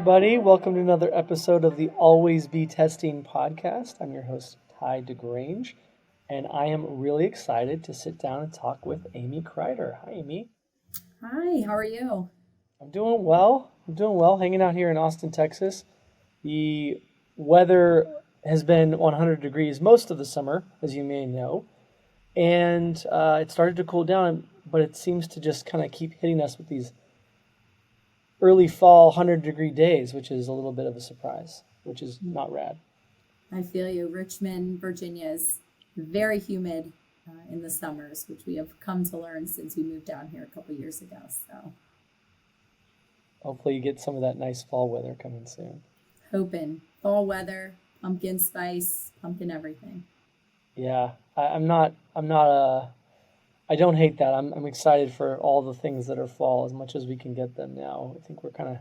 everybody. Welcome to another episode of the Always Be Testing podcast. I'm your host, Ty DeGrange, and I am really excited to sit down and talk with Amy Crider. Hi, Amy. Hi, how are you? I'm doing well. Hanging out here in Austin, Texas. The weather has been 100 degrees most of the summer, as you may know, and it started to cool down, but it seems to just kind of keep hitting us with these early fall 100-degree days, which is a little bit of a surprise, which is not rad. I feel you. Richmond, Virginia is very humid in the summers, which we have come to learn since we moved down here a couple years ago. So hopefully you get some of that nice fall weather coming soon. Hoping. Fall weather, pumpkin spice, pumpkin everything. Yeah, I don't hate that. I'm excited for all the things that are fall as much as we can get them now. I think we're kind of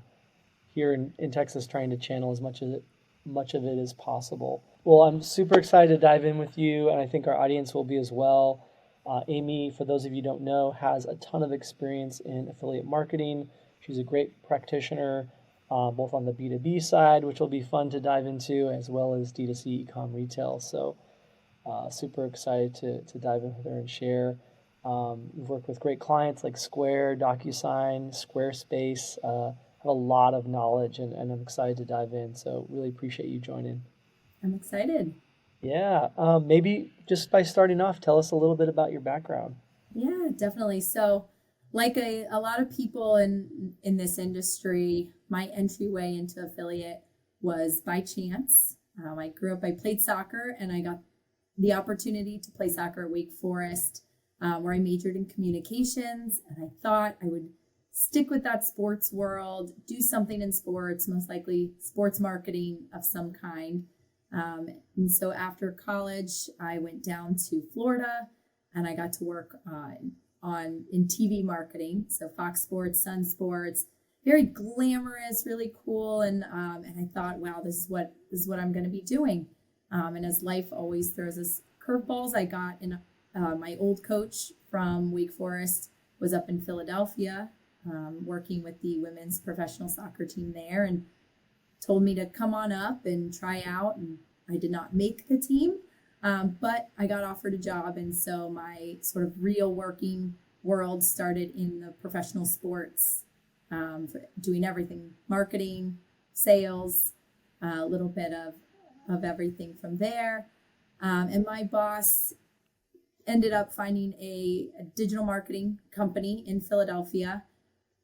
here in Texas trying to channel as much of it as possible. Well, I'm super excited to dive in with you, and I think our audience will be as well. Amy, for those of you who don't know, has a ton of experience in affiliate marketing. She's a great practitioner, both on the B2B side, which will be fun to dive into, as well as D2C e-com retail. So super excited to dive in with her and share. We've worked with great clients like Square, DocuSign, Squarespace. Have a lot of knowledge, and I'm excited to dive in. So really appreciate you joining. I'm excited. Yeah. Maybe just by starting off, tell us a little bit about your background. Yeah, definitely. So like a lot of people in this industry, my entryway into affiliate was by chance. I played soccer, and I got the opportunity to play soccer at Wake Forest, where I majored in communications, and I thought I would stick with that sports world, do something in sports, most likely sports marketing of some kind. And so after college, I went down to Florida, and I got to work in TV marketing, so Fox Sports, Sun Sports, very glamorous, really cool, and I thought, wow, this is what I'm going to be doing. And as life always throws us curveballs, I got in. My old coach from Wake Forest was up in Philadelphia, working with the women's professional soccer team there, and told me to come on up and try out. And I did not make the team, but I got offered a job. And so my sort of real working world started in the professional sports, doing everything, marketing, sales, a little bit of everything from there. And my boss ended up finding a digital marketing company in Philadelphia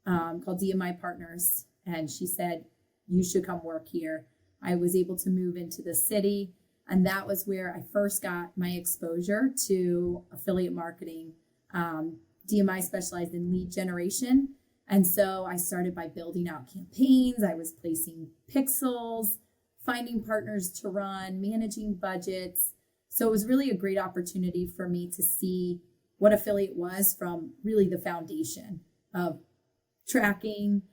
called DMI Partners. And she said, you should come work here. I was able to move into the city. And that was where I first got my exposure to affiliate marketing. DMI specialized in lead generation. And so I started by building out campaigns. I was placing pixels, finding partners to run, managing budgets. So it was really a great opportunity for me to see what affiliate was from really the foundation of tracking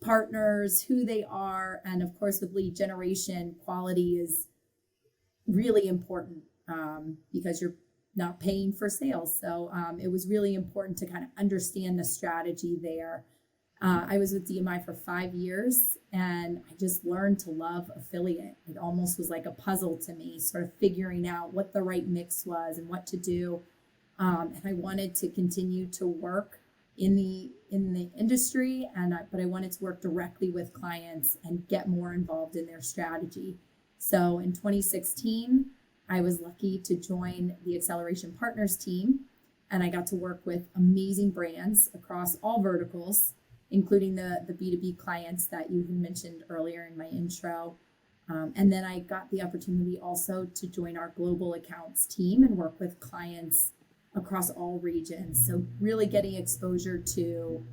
partners, who they are. And of course, with lead generation, quality is really important because you're not paying for sales. So it was really important to kind of understand the strategy there. I was with DMI for 5 years, and I just learned to love affiliate. It almost was like a puzzle to me, sort of figuring out what the right mix was and what to do. And I wanted to continue to work in the industry, but I wanted to work directly with clients and get more involved in their strategy. So in 2016, I was lucky to join the Acceleration Partners team, and I got to work with amazing brands across all verticals, including the B2B clients that you mentioned earlier in my intro. And then I got the opportunity also to join our global accounts team and work with clients across all regions. So really getting exposure to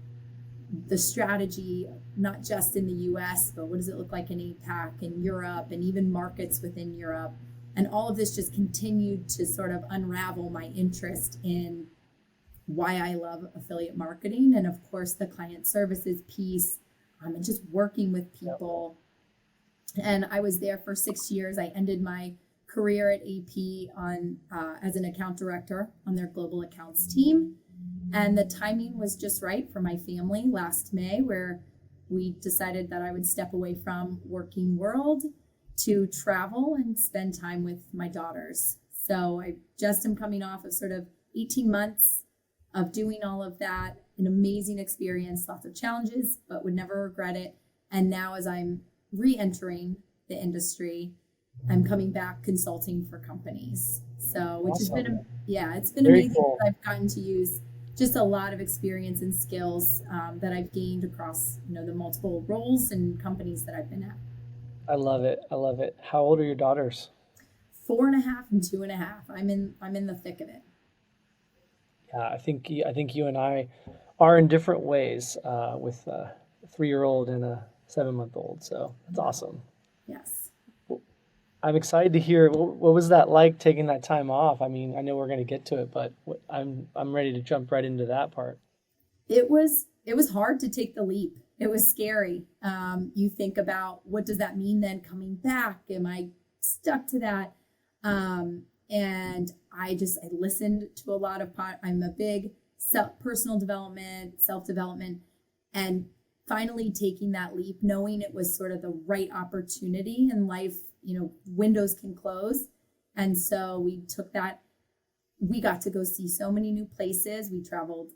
the strategy, not just in the US, but what does it look like in APAC and Europe and even markets within Europe. And all of this just continued to sort of unravel my interest in why I love affiliate marketing, and of course the client services piece, and just working with people. And I was there for 6 years. I ended my career at AP as an account director on their global accounts team, and the timing was just right for my family last May, where we decided that I would step away from working world to travel and spend time with my daughters. So I just am coming off of sort of 18 months of doing all of that, an amazing experience, lots of challenges, but would never regret it. And now as I'm re-entering the industry, I'm coming back consulting for companies. So, which has been, it's been Very amazing. cool. I've gotten to use just a lot of experience and skills that I've gained across, the multiple roles and companies that I've been at. I love it. I love it. How old are your daughters? 4.5 and 2.5. I'm in the thick of it. Yeah, I think you and I are in different ways with a 3-year-old and a 7-month-old. So that's awesome. Yes. I'm excited to hear what was that like taking that time off. I mean, I know we're going to get to it, but I'm ready to jump right into that part. It was hard to take the leap. It was scary. You think about, what does that mean then coming back? Am I stuck to that? And I listened to a lot of I'm a big personal development, self-development, and finally taking that leap, knowing it was sort of the right opportunity in life. Windows can close. And so we took that. We got to go see so many new places. We traveled,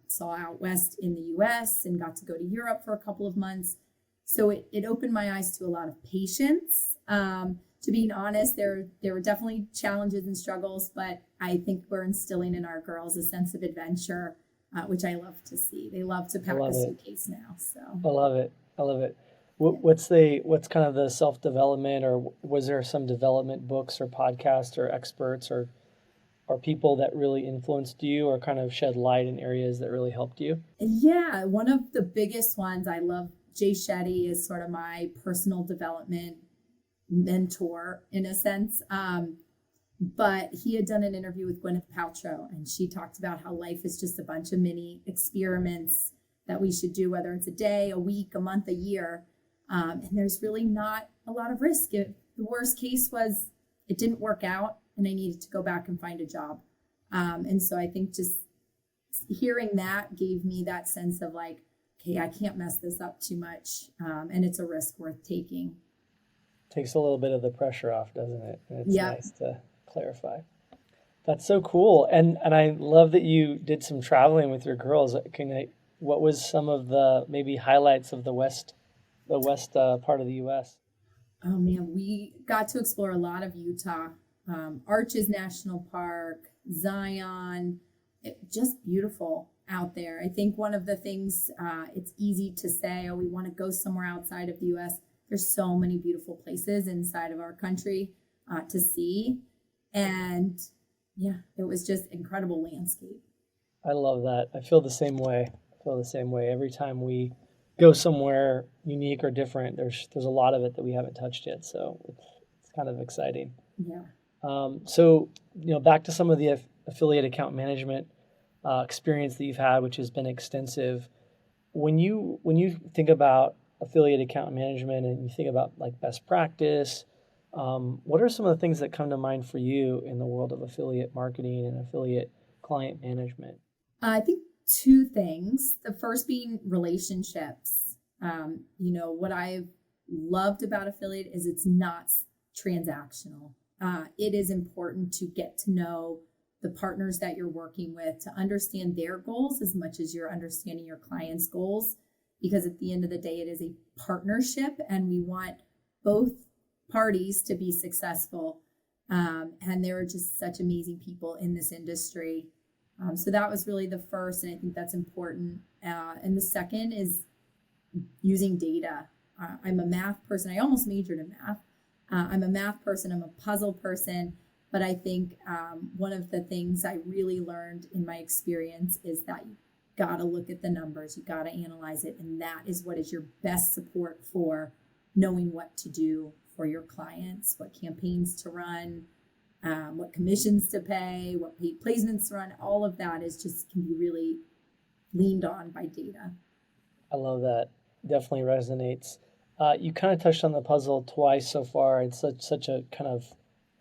saw out west in the US and got to go to Europe for a couple of months. So it opened my eyes to a lot of patience. To being honest, there were definitely challenges and struggles, but I think we're instilling in our girls a sense of adventure, which I love to see. They love to pack a suitcase now. So I love it. I love it. What's kind of the self-development, or was there some development books or podcasts or experts or people that really influenced you or kind of shed light in areas that really helped you? Yeah, one of the biggest ones, I love Jay Shetty is sort of my personal development mentor in a sense. But he had done an interview with Gwyneth Paltrow, and she talked about how life is just a bunch of mini experiments that we should do, whether it's a day, a week, a month, a year. And there's really not a lot of risk. The worst case was it didn't work out and I needed to go back and find a job. And so I think just hearing that gave me that sense of like, okay, I can't mess this up too much. And it's a risk worth taking. Takes a little bit of the pressure off, doesn't it? And it's Yep. nice to clarify. That's so cool. And I love that you did some traveling with your girls. What was some of the maybe highlights of the west part of the U.S.? Oh man, we got to explore a lot of Utah. Arches National Park, Zion, just beautiful out there. I think one of the things, it's easy to say, oh, we want to go somewhere outside of the U.S. There's so many beautiful places inside of our country to see. And yeah, it was just incredible landscape. I love that. I feel the same way. Every time we go somewhere unique or different, there's a lot of it that we haven't touched yet. So it's kind of exciting. Yeah. So, back to some of the affiliate account management experience that you've had, which has been extensive. When you think about affiliate account management and you think about like best practice, what are some of the things that come to mind for you in the world of affiliate marketing and affiliate client management? I think 2 things. The first being relationships. What I've loved about affiliate is it's not transactional. It is important to get to know the partners that you're working with, to understand their goals as much as you're understanding your client's goals, because at the end of the day, it is a partnership and we want both parties to be successful. And there are just such amazing people in this industry. So that was really the first, and I think that's important. And the second is using data. I'm a math person. I almost majored in math. I'm a math person. I'm a puzzle person. But I think one of the things I really learned in my experience is that you got to look at the numbers. You got to analyze it. And that is what is your best support for knowing what to do for your clients, what campaigns to run, what commissions to pay, what paid placements to run. All of that can be really leaned on by data. I love that. Definitely resonates. You kind of touched on the puzzle twice so far. It's such a kind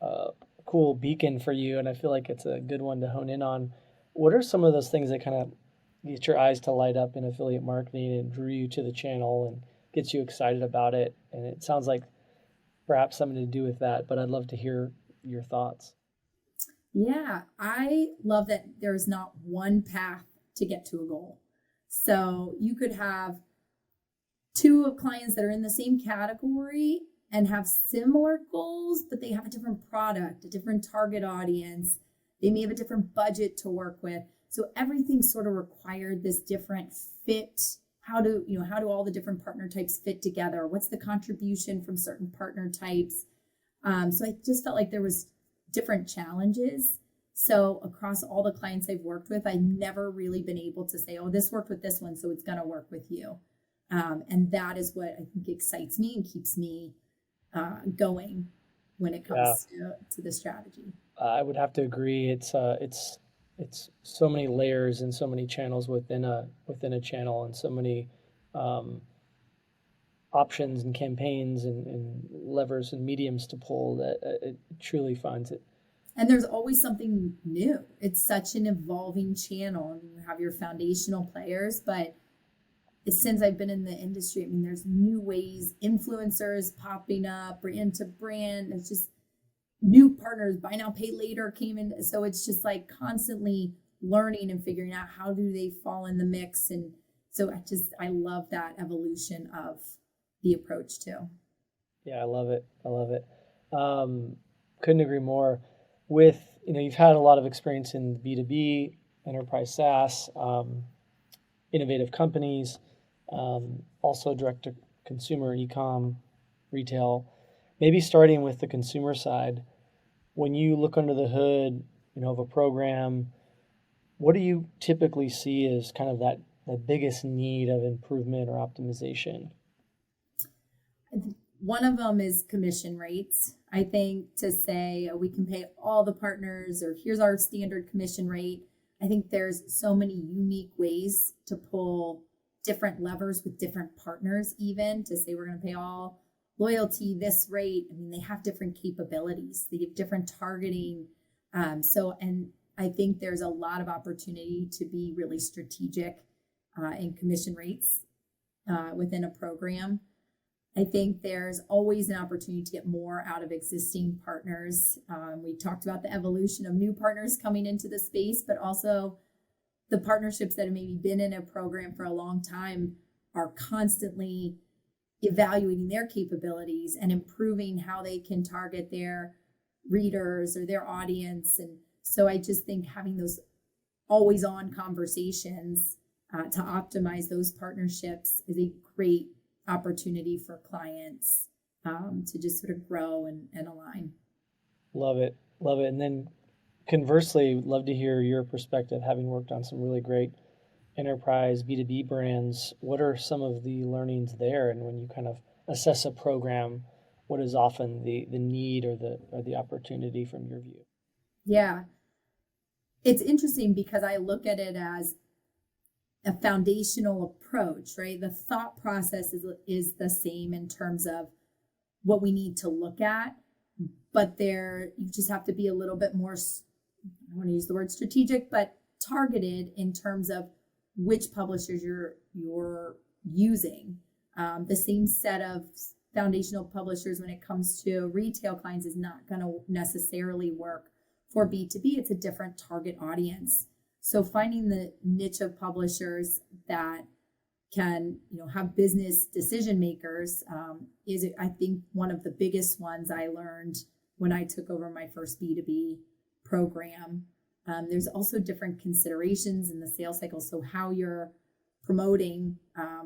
of cool beacon for you, and I feel like it's a good one to hone in on. What are some of those things that kind of get your eyes to light up in affiliate marketing and drew you to the channel and gets you excited about it. And it sounds like perhaps something to do with that, but I'd love to hear your thoughts. Yeah, I love that there's not one path to get to a goal. So you could have two clients that are in the same category and have similar goals, but they have a different product, a different target audience. They may have a different budget to work with. So everything sort of required this different fit. How do all the different partner types fit together? What's the contribution from certain partner types? So I just felt like there was different challenges. So across all the clients I've worked with, I've never really been able to say, oh, this worked with this one, so it's going to work with you. And that is what I think excites me and keeps me going when it comes to the strategy. I would have to agree. It's so many layers and so many channels within a channel, and so many options and campaigns and levers and mediums to pull that it truly finds it. And there's always something new. It's such an evolving channel. I mean, you have your foundational players, but since I've been in the industry, I mean, there's new ways, influencers popping up, brand to brand. It's just new partners, buy now, pay later came in. So it's just like constantly learning and figuring out how do they fall in the mix. And so I love that evolution of the approach too. Yeah, I love it. Couldn't agree more. With, you've had a lot of experience in B2B, enterprise SaaS, innovative companies, also direct to consumer, e-com, retail. Maybe starting with the consumer side, when you look under the hood, of a program, what do you typically see as kind of that the biggest need of improvement or optimization? One of them is commission rates. I think to say we can pay all the partners or here's our standard commission rate. I think there's so many unique ways to pull different levers with different partners, even to say we're going to pay all loyalty this rate. I mean, they have different capabilities. They have different targeting. And I think there's a lot of opportunity to be really strategic in commission rates within a program. I think there's always an opportunity to get more out of existing partners. We talked about the evolution of new partners coming into the space, but also the partnerships that have maybe been in a program for a long time are constantly evaluating their capabilities and improving how they can target their readers or their audience. And so I just think having those always on conversations to optimize those partnerships is a great opportunity for clients to just sort of grow and align. Love it. And then conversely, love to hear your perspective, having worked on some really great enterprise B2B brands. What are some of the learnings there? And when you kind of assess a program, what is often the need or the opportunity from your view? Yeah, it's interesting because I look at it as a foundational approach, right? The thought process is the same in terms of what we need to look at, but you just have to be a little bit more, I want to use the word strategic, but targeted in terms of which publishers you're using. The same set of foundational publishers when it comes to retail clients is not going to necessarily work for B2B. It's a different target audience. So finding the niche of publishers that can, have business decision makers is, I think, one of the biggest ones I learned when I took over my first B2B program. There's also different considerations in the sales cycle. So how you're promoting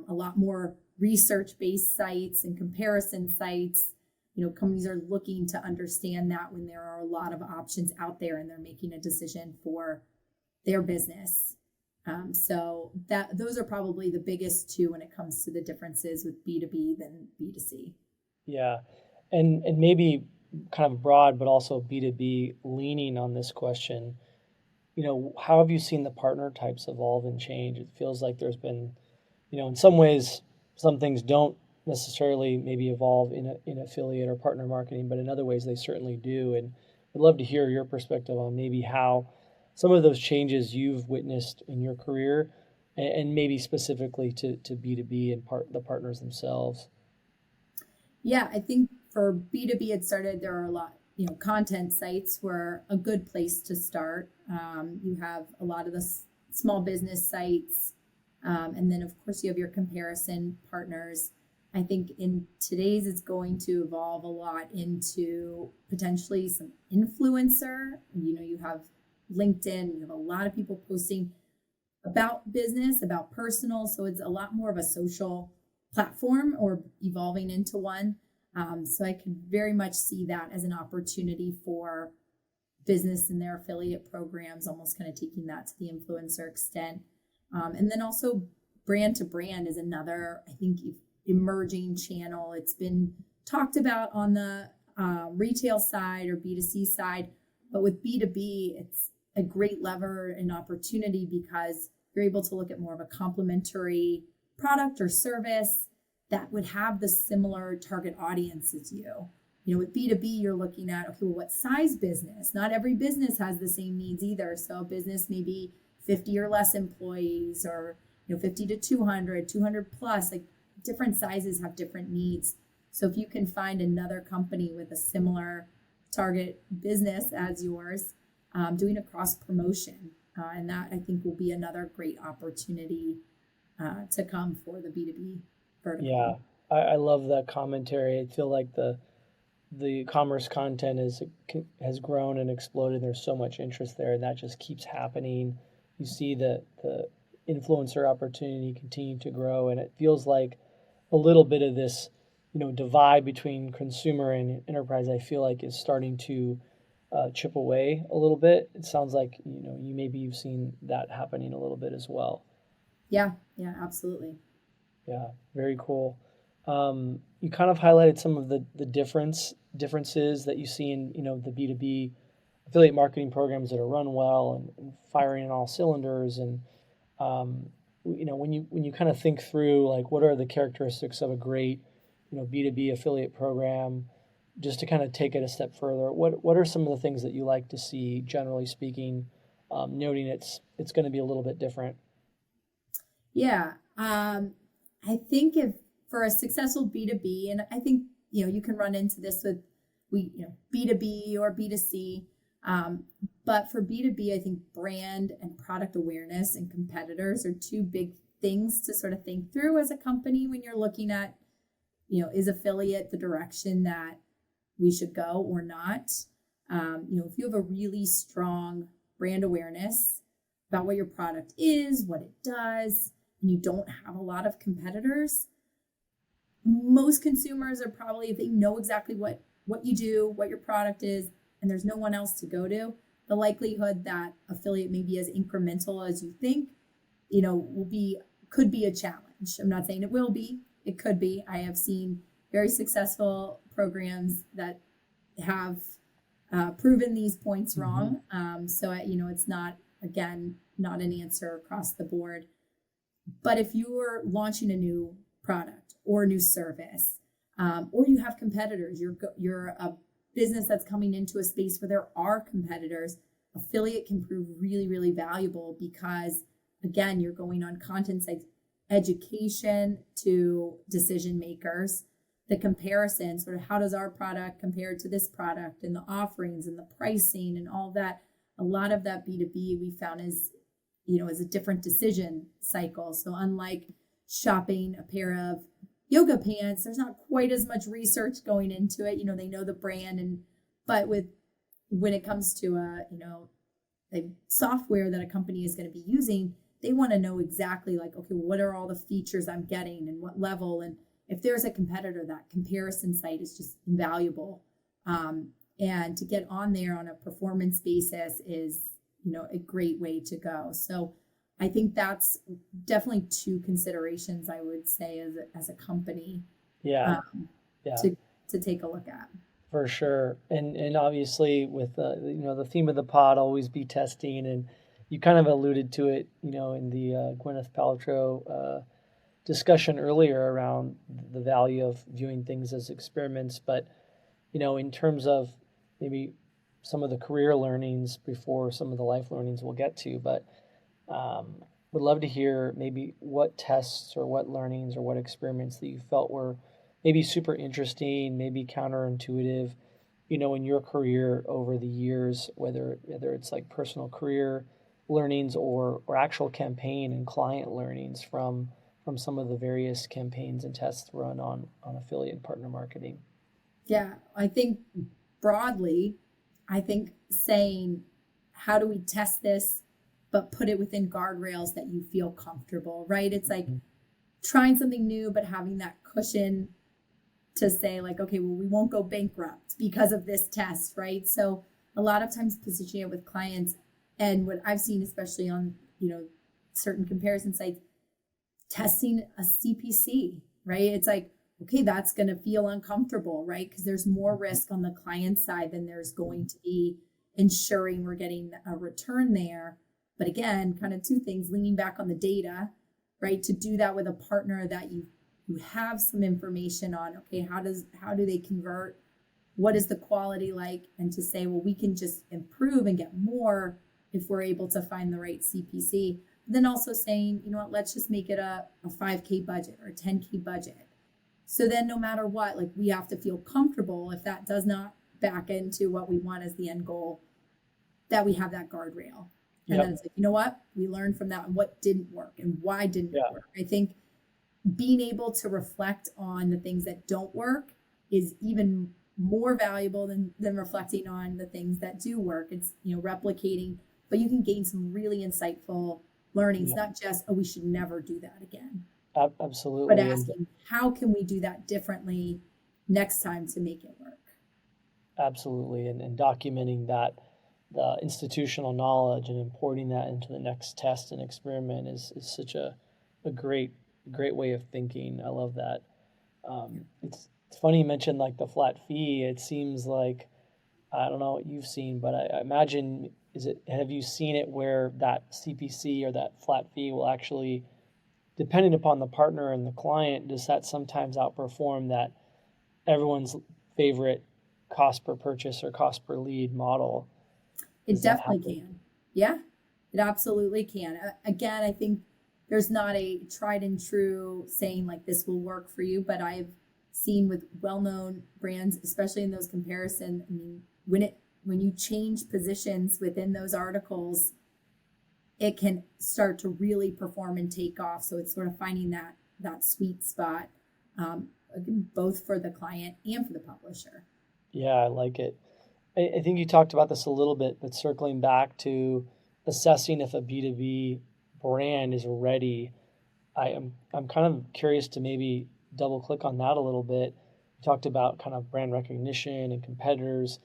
a lot more research-based sites and comparison sites. Companies are looking to understand that when there are a lot of options out there and they're making a decision for their business. So those are probably the biggest two when it comes to the differences with B2B than B2C. Yeah. And maybe kind of broad, but also B2B leaning on this question, how have you seen the partner types evolve and change? It feels like there's been, in some ways, some things don't necessarily maybe evolve in affiliate or partner marketing, but in other ways they certainly do. And I'd love to hear your perspective on maybe how some of those changes you've witnessed in your career and maybe specifically to B2B and the partners themselves? Yeah, I think for B2B, it started, there are a lot, content sites were a good place to start. You have a lot of the small business sites. And then, of course, you have your comparison partners. I think in today's, it's going to evolve a lot into potentially some influencer. You have LinkedIn, you have a lot of people posting about business, about personal. So it's a lot more of a social platform or evolving into one. So I could very much see that as an opportunity for business and their affiliate programs, almost kind of taking that to the influencer extent. And then also brand to brand is another, I think, emerging channel. It's been talked about on the retail side or B2C side, but with B2B, it's a great lever and opportunity because you're able to look at more of a complementary product or service that would have the similar target audience as you. With B2B, you're looking at, okay, well, what size business? Not every business has the same needs either. So a business may be 50 or less employees, or 50 to 200, 200 plus, like different sizes have different needs. So if you can find another company with a similar target business as yours, doing a cross promotion, and that I think will be another great opportunity to come for the B2B vertical. Yeah, I love that commentary. I feel like the commerce content has grown and exploded. There's so much interest there, and that just keeps happening. You see the influencer opportunity continue to grow, and it feels like a little bit of this, divide between consumer and enterprise, I feel like is starting to chip away a little bit. It sounds like, you've seen that happening a little bit as well. Yeah, absolutely. Yeah, very cool. You kind of highlighted some of the differences that you see in, the B2B affiliate marketing programs that are run well and firing on all cylinders. And when you kind of think through, like, what are the characteristics of a great B2B affiliate program, just to kind of take it a step further, what are some of the things that you like to see, generally speaking, noting it's going to be a little bit different? Yeah, I think if for a successful B2B, and I think you can run into this with B2B or B2C. But for B2B, I think brand and product awareness and competitors are two big things to sort of think through as a company when you're looking at, is affiliate the direction that we should go or not? If you have a really strong brand awareness about what your product is, what it does, and you don't have a lot of competitors, most consumers are probably, if they know exactly what you do, what your product is, and there's no one else to go to, the likelihood that affiliate may be as incremental as you think, could be a challenge. I'm not saying it will be, it could be. I have seen very successful programs that have proven these points wrong. So, it's not, again, not an answer across the board. But if you're launching a new product or a new service, or you have competitors, you're a business that's coming into a space where there are competitors, affiliate can prove really, really valuable because, again, you're going on content sites, education to decision makers, the comparison, sort of how does our product compare to this product, and the offerings and the pricing and all that. A lot of that B2B we found is a different decision cycle. So unlike shopping a pair of yoga pants, there's not quite as much research going into it. They know the brand, but when it comes to a software that a company is going to be using, they want to know exactly, like, okay, what are all the features I'm getting and what level? And if there's a competitor, that comparison site is just invaluable. And to get on there on a performance basis is, a great way to go. So I think that's definitely two considerations I would say as a company, Yeah. to take a look at. For sure. And obviously with the theme of the pod always be testing, and you kind of alluded to it, in the Gwyneth Paltrow discussion earlier around the value of viewing things as experiments. But, in terms of maybe some of the career learnings before some of the life learnings we'll get to, but would love to hear maybe what tests or what learnings or what experiments that you felt were maybe super interesting, maybe counterintuitive, in your career over the years, whether it's like personal career learnings or actual campaign and client learnings from some of the various campaigns and tests run on affiliate and partner marketing. Yeah, I think broadly, I think saying, how do we test this, but put it within guardrails that you feel comfortable, right? It's like trying something new, but having that cushion to say, like, okay, well, we won't go bankrupt because of this test, right? So a lot of times positioning it with clients, and what I've seen, especially on, certain comparison sites, testing a CPC, right? It's like, okay, that's going to feel uncomfortable, right? Because there's more risk on the client side than there's going to be ensuring we're getting a return there. But again, kind of two things, leaning back on the data, right? To do that with a partner that you have some information on, okay, how do they convert? What is the quality like? And to say, well, we can just improve and get more if we're able to find the right CPC. But then also saying, you know what, let's just make it a 5K budget or a 10K budget. So then no matter what, like, we have to feel comfortable if that does not back into what we want as the end goal, that we have that guardrail. And then it's like, you know what, we learned from that and what didn't work and why didn't it work. I think being able to reflect on the things that don't work is even more valuable than reflecting on the things that do work. It's, replicating, but you can gain some really insightful learnings, not just, oh, we should never do that again. Absolutely. But asking, how can we do that differently next time to make it work? Absolutely. And documenting that, the institutional knowledge and importing that into the next test and experiment is such a great way of thinking. I love that. It's funny you mentioned like the flat fee. It seems like, I don't know what you've seen, but I imagine, have you seen it where that CPC or that flat fee will actually, depending upon the partner and the client, does that sometimes outperform that everyone's favorite cost per purchase or cost per lead model? It definitely can. Yeah, it absolutely can. Again, I think there's not a tried and true saying like this will work for you, but I've seen with well-known brands, especially in those comparison, I mean, when you change positions within those articles, it can start to really perform and take off. So it's sort of finding that sweet spot, both for the client and for the publisher. Yeah, I like it. I think you talked about this a little bit, but circling back to assessing if a B2B brand is ready, I'm kind of curious to maybe double click on that a little bit. You talked about kind of brand recognition and competitors.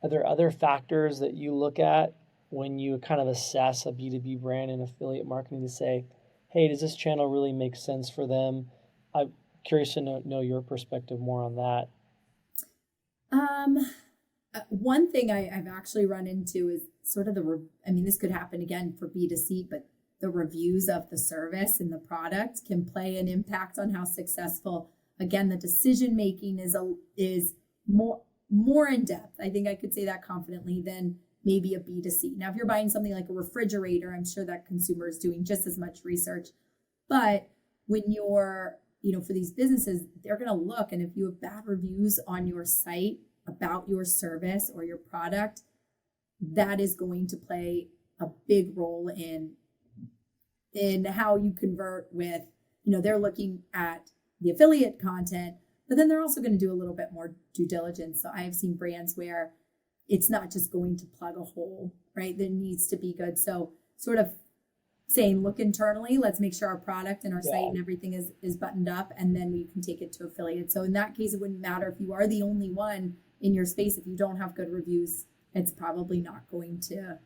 Are there other factors that you look at when you kind of assess a B2B brand in affiliate marketing to say, hey, does this channel really make sense for them? I'm curious to know your perspective more on that. One thing I've actually run into is sort of this could happen again for B2C, but the reviews of the service and the product can play an impact on how successful, again, the decision making is more in depth. I think I could say that confidently than maybe a B2C. Now, if you're buying something like a refrigerator, I'm sure that consumer is doing just as much research. But when you're, for these businesses, they're going to look, and if you have bad reviews on your site about your service or your product, that is going to play a big role in how you convert with, they're looking at the affiliate content, but then they're also going to do a little bit more due diligence. So I have seen brands where it's not just going to plug a hole, right? There needs to be good. So sort of saying, look internally, let's make sure our product and our site and everything is buttoned up, and then we can take it to affiliate. So in that case, it wouldn't matter if you are the only one in your space. If you don't have good reviews, it's probably not going to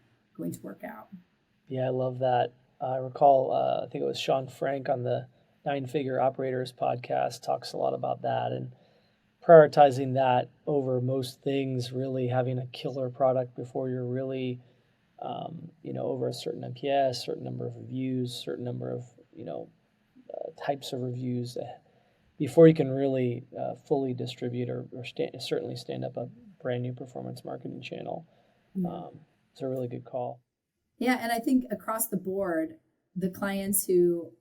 work out. Yeah, I love that. I recall, I think it was Sean Frank on the 9-Figure Operators podcast talks a lot about that and prioritizing that over most things, really having a killer product before you're really, over a certain NPS, certain number of reviews, certain number of, types of reviews before you can really fully distribute or certainly stand up a brand new performance marketing channel. It's a really good call. Yeah, and I think across the board, the clients who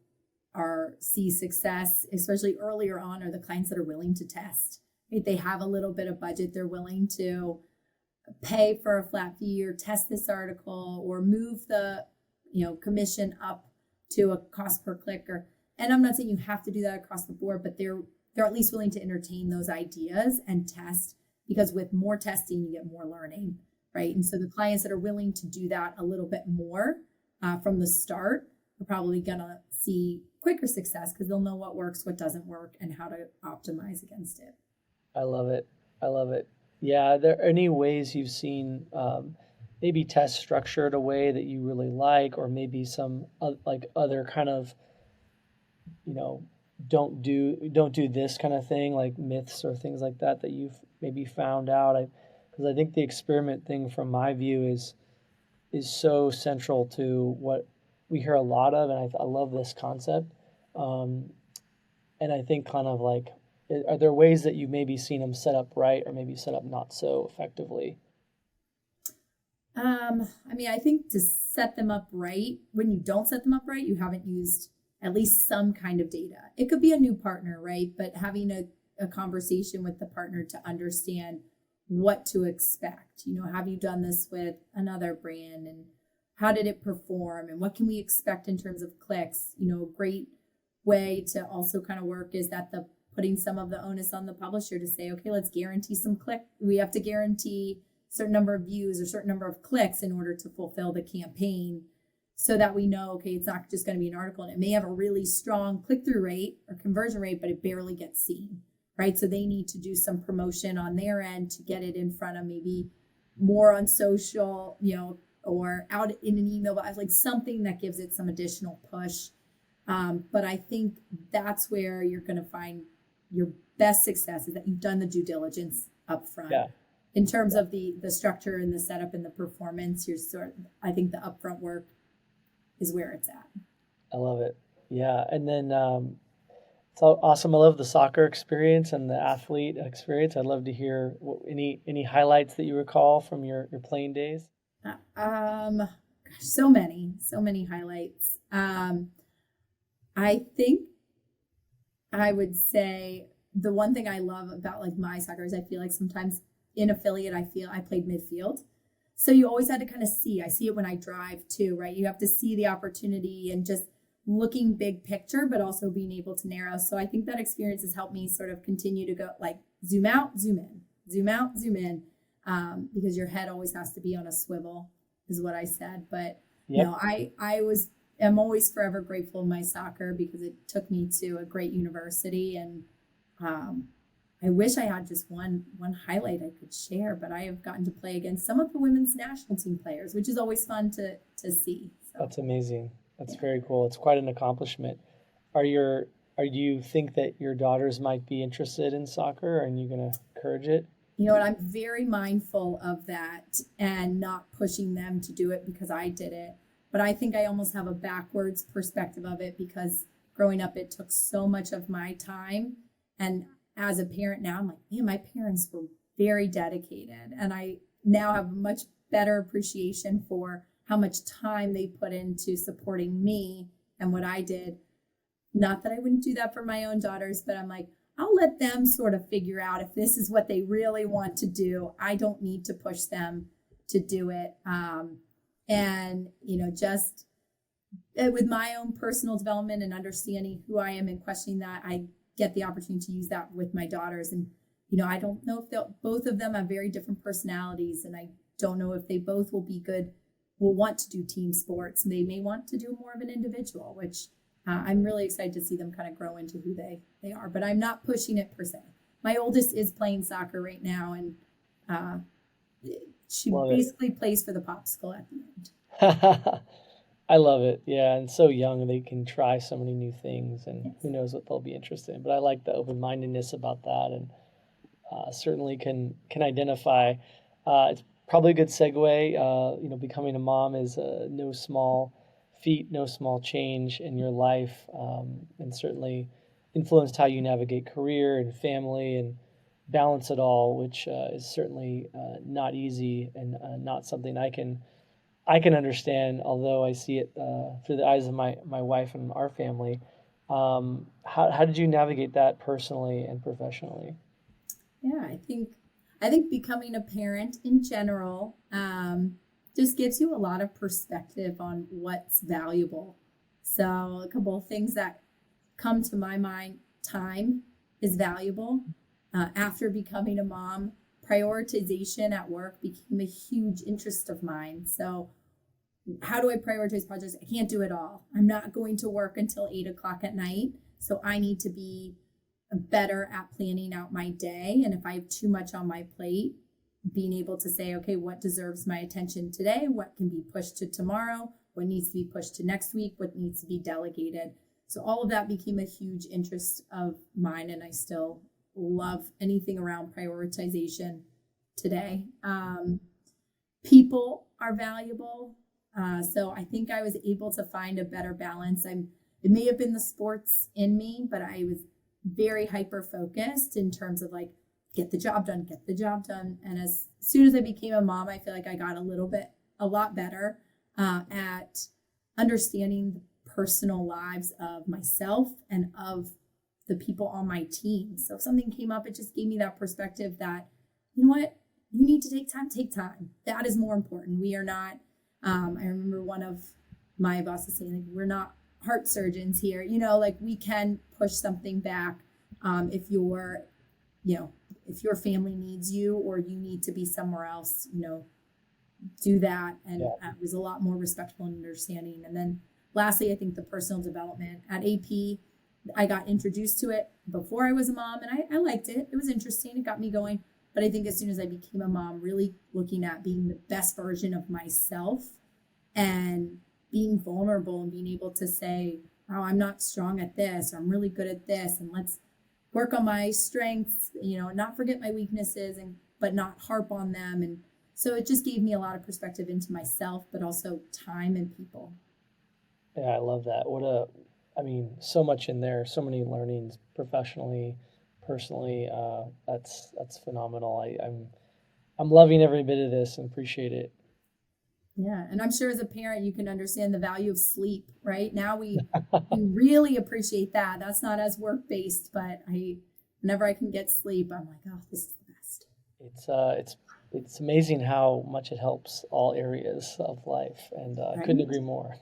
see success, especially earlier on, are the clients that are willing to test. Right? They have a little bit of budget. They're willing to pay for a flat fee or test this article or move the commission up to a cost per click. And I'm not saying you have to do that across the board, but they're at least willing to entertain those ideas and test, because with more testing, you get more learning, right? And so the clients that are willing to do that a little bit more from the start are probably going to see quicker success, because they'll know what works, what doesn't work, and how to optimize against it. I love it. I love it. Yeah. Are there any ways you've seen maybe test structured a way that you really like, or maybe some like other kind of, don't do this kind of thing, like myths or things like that you've maybe found out? Because I think the experiment thing, from my view, is so central to what we hear a lot of, and I love this concept. And I think kind of like, are there ways that you've maybe seen them set up right, or maybe set up not so effectively? I think to set them up right, when you don't set them up right, you haven't used at least some kind of data. It could be a new partner, right? But having a conversation with the partner to understand what to expect. Have you done this with another brand, and how did it perform, and what can we expect in terms of clicks? A great way to also kind of work is that putting some of the onus on the publisher to say, okay, let's guarantee some click. We have to guarantee a certain number of views or certain number of clicks in order to fulfill the campaign, so that we know, okay, it's not just going to be an article and it may have a really strong click-through rate or conversion rate, but it barely gets seen, right? So they need to do some promotion on their end to get it in front of maybe more on social, or out in an email, like something that gives it some additional push. But I think that's where you're going to find your best success, is that you've done the due diligence up front. Yeah. In terms of the structure and the setup and the performance, I think the upfront work is where it's at. I love it. Yeah. And then it's awesome. I love the soccer experience and the athlete experience. I'd love to hear any highlights that you recall from your playing days. So many highlights. I think I would say the one thing I love about like my soccer is I feel like sometimes in affiliate, I played midfield. So you always had to kind of I see it when I drive too, right? You have to see the opportunity and just looking big picture, but also being able to narrow. So I think that experience has helped me sort of continue to go like zoom out, zoom in, zoom out, zoom in, because your head always has to be on a swivel, is what I said. But Yep. I'm always forever grateful in my soccer, because it took me to a great university, and I wish I had just one highlight I could share, but I have gotten to play against some of the women's national team players, which is always fun to see. So. That's amazing. That's very cool. It's quite an accomplishment. Do you think that your daughters might be interested in soccer? Are you going to encourage it? You know what? I'm very mindful of that and not pushing them to do it because I did it. But I think I almost have a backwards perspective of it, because growing up, it took so much of my time. And as a parent now, I'm like, man, my parents were very dedicated. And I now have a much better appreciation for how much time they put into supporting me and what I did. Not that I wouldn't do that for my own daughters, but I'm like, I'll let them sort of figure out if this is what they really want to do. I don't need to push them to do it. And, just with my own personal development and understanding who I am and questioning that, I get the opportunity to use that with my daughters. And, I don't know if both of them have very different personalities, and I don't know if they both will want to do team sports. They may want to do more of an individual, which I'm really excited to see them kind of grow into who they are, but I'm not pushing it per se. My oldest is playing soccer right now, and she basically plays for the popsicle at the end. I love it. Yeah. And so young, they can try so many new things, and who knows what they'll be interested in. But I like the open-mindedness about that, and certainly can identify. It's probably a good segue. Becoming a mom is no small feat, no small change in your life, and certainly influenced how you navigate career and family and balance it all, which is certainly not easy, and not something I can I can understand, although I see it through the eyes of my wife and our family. How did you navigate that personally and professionally? Yeah, I think becoming a parent in general just gives you a lot of perspective on what's valuable. So a couple of things that come to my mind: time is valuable. After becoming a mom, prioritization at work became a huge interest of mine. So how do I prioritize projects? I can't do it all. I'm not going to work until 8 o'clock at night. So I need to be better at planning out my day. And if I have too much on my plate, being able to say, okay, what deserves my attention today? What can be pushed to tomorrow? What needs to be pushed to next week? What needs to be delegated? So all of that became a huge interest of mine. And I still love anything around prioritization today. People are valuable. So I think I was able to find a better balance. It may have been the sports in me, but I was very hyper focused in terms of like, get the job done, get the job done. And as soon as I became a mom, I feel like I got a lot better at understanding the personal lives of myself and of the people on my team. So if something came up, it just gave me that perspective that, you know what, you need to take time. That is more important. We are not, I remember one of my bosses saying, like, we're not heart surgeons here, like we can push something back if if your family needs you or you need to be somewhere else, do that. And Yeah. it was a lot more respectful and understanding. And then lastly, I think the personal development at AP, I got introduced to it before I was a mom, and I liked it. It was interesting. It got me going. But I think as soon as I became a mom, really looking at being the best version of myself and being vulnerable and being able to say, oh, I'm not strong at this, or I'm really good at this, and let's work on my strengths, not forget my weaknesses, but not harp on them. And so it just gave me a lot of perspective into myself, but also time and people. Yeah, I love that. I mean, so much in there, so many learnings professionally, personally. That's phenomenal. I'm loving every bit of this and appreciate it. Yeah. And I'm sure as a parent, you can understand the value of sleep, right? Now we really appreciate that. That's not as work-based, but whenever I can get sleep, I'm like, oh, this is the best. It's amazing how much it helps all areas of life, and I couldn't Right? agree more.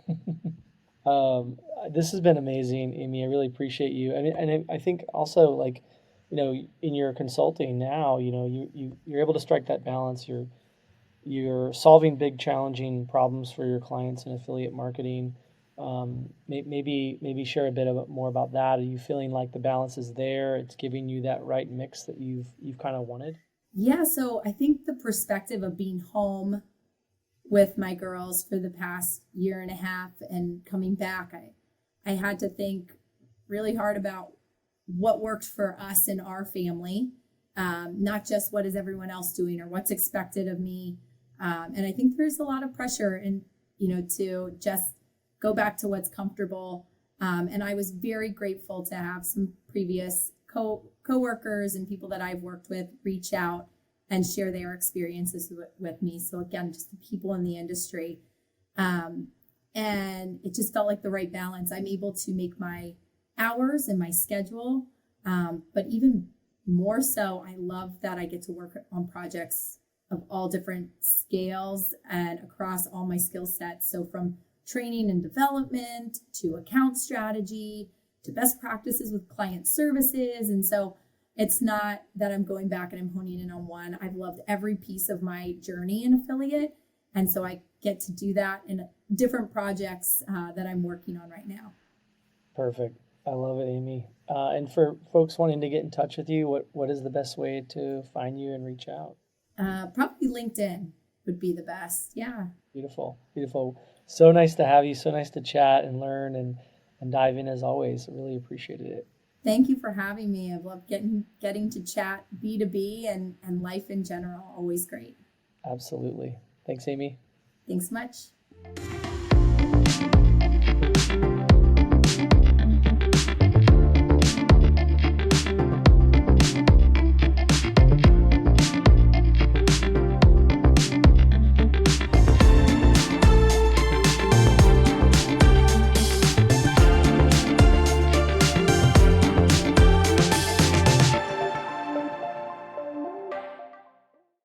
Um, this has been amazing, Amy. I really appreciate you. I think also, like, in your consulting now, you're able to strike that balance. You're solving big, challenging problems for your clients in affiliate marketing. Maybe share a bit more about that. Are you feeling like the balance is there? It's giving you that right mix that you've kind of wanted. Yeah. So I think the perspective of being home with my girls for the past year and a half and coming back, I had to think really hard about what worked for us and our family, not just what is everyone else doing or what's expected of me. And I think there's a lot of pressure to just go back to what's comfortable. And I was very grateful to have some previous coworkers and people that I've worked with reach out and share their experiences with me. So again, just the people in the industry. And it just felt like the right balance. I'm able to make my hours and my schedule. But even more so, I love that I get to work on projects of all different scales and across all my skill sets. So from training and development to account strategy to best practices with client services. And so it's not that I'm going back and I'm honing in on one. I've loved every piece of my journey in affiliate. And so I get to do that in different projects that I'm working on right now. Perfect. I love it, Amy. And for folks wanting to get in touch with you, what is the best way to find you and reach out? Probably LinkedIn would be the best. Yeah. Beautiful, beautiful. So nice to have you. So nice to chat and learn and dive in as always. Really appreciated it. Thank you for having me. I've loved getting to chat B2B and life in general. Always great. Absolutely. Thanks, Amy. Thanks much.